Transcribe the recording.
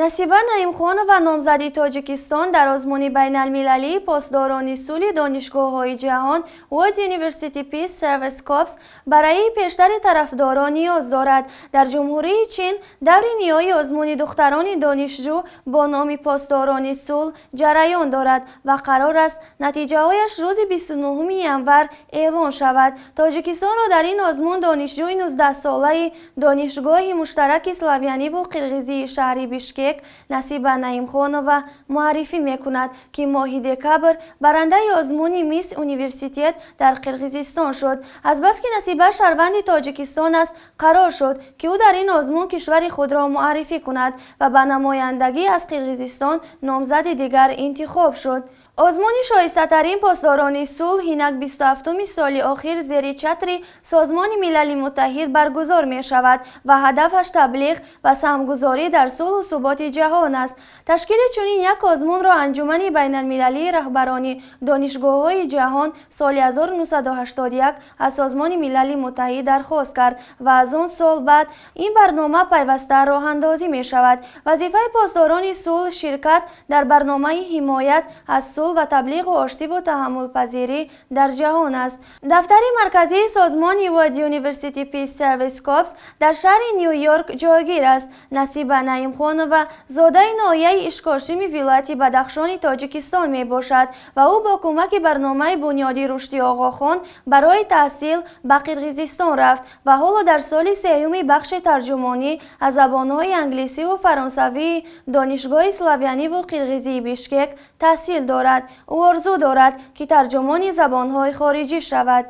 насиба наимхонова номзади тоҷикистон дар озмуни байналмилалии посдорони сулҳи донишгоҳҳои ҷаҳон World University Peace Service Corps барои пештари тарафдорон ниёз дорад. Дар ҷумҳурии Чин даври ниҳоии озмуни духтарони донишҷӯ бо номи Посдорони сулҳ ҷараён дорад ва қарор аст натиҷаҳояш рӯзи 29 январ эълон шавад. Тоҷикистонро дар ин озмун донишҷӯи 19-солаи донишгоҳи муштараки славяниву қирғизии шаҳри Бишкек насиба наимхонова муаррифӣ мекунад, ки моҳи декабр барандаи озмуни мисс университет дар қирғизистон шуд. Азбаски насиба шаҳрванди тоҷикистон аст, қарор шуд, ки ӯ дар ин озмун кишвари худро муаррифӣ кунад ва ба намояндагӣ аз қирғизистон номзади дигар интихоб шуд. озмуни шоистатарин Посдорони сулҳ инак 27 соли охир зери чатри Созмони Милали Муттаҳид баргузор мешавад ва ҳадафаш таблиғ ва саҳмгузорӣ дар сулҳу суботи ҷаҳон аст. Ташкили чунин як озмунро Анҷумани байналмилалии раҳбарони донишгоҳҳои ҷаҳон соли 1981 аз Созмони Милали Муттаҳид дархост кард ва аз он сол баъд ин барнома пайваста роҳандозӣ мешавад. Вазифаи Посдорони сулҳ ширкат дар барномаи ҳимоят аз сулҳ ва таблиғу оштиву таҳаммулпазирӣ дар ҷаҳон аст. Дафтари марказии созмони World University Peace Service Corps дар шаҳри Нью-Йорк ҷойгир аст. Насиба Наимхонова зодаи ноҳияи Ишкошими вилояти Бадахшони Тоҷикистон мебошад ва ӯ бо кӯмаки барномаи бунёди рушди Оғохон барои таҳсил ба Қирғизистон рафт ва ҳоло дар соли сеюми бахши тарҷумонӣ аз забонҳои англисиву фаронсавии донишгоҳи славяниву қирғизии Бишкек таҳсил дорад. ӯ орзу дорад, ки тарҷумони забонҳои хориҷӣ шавад.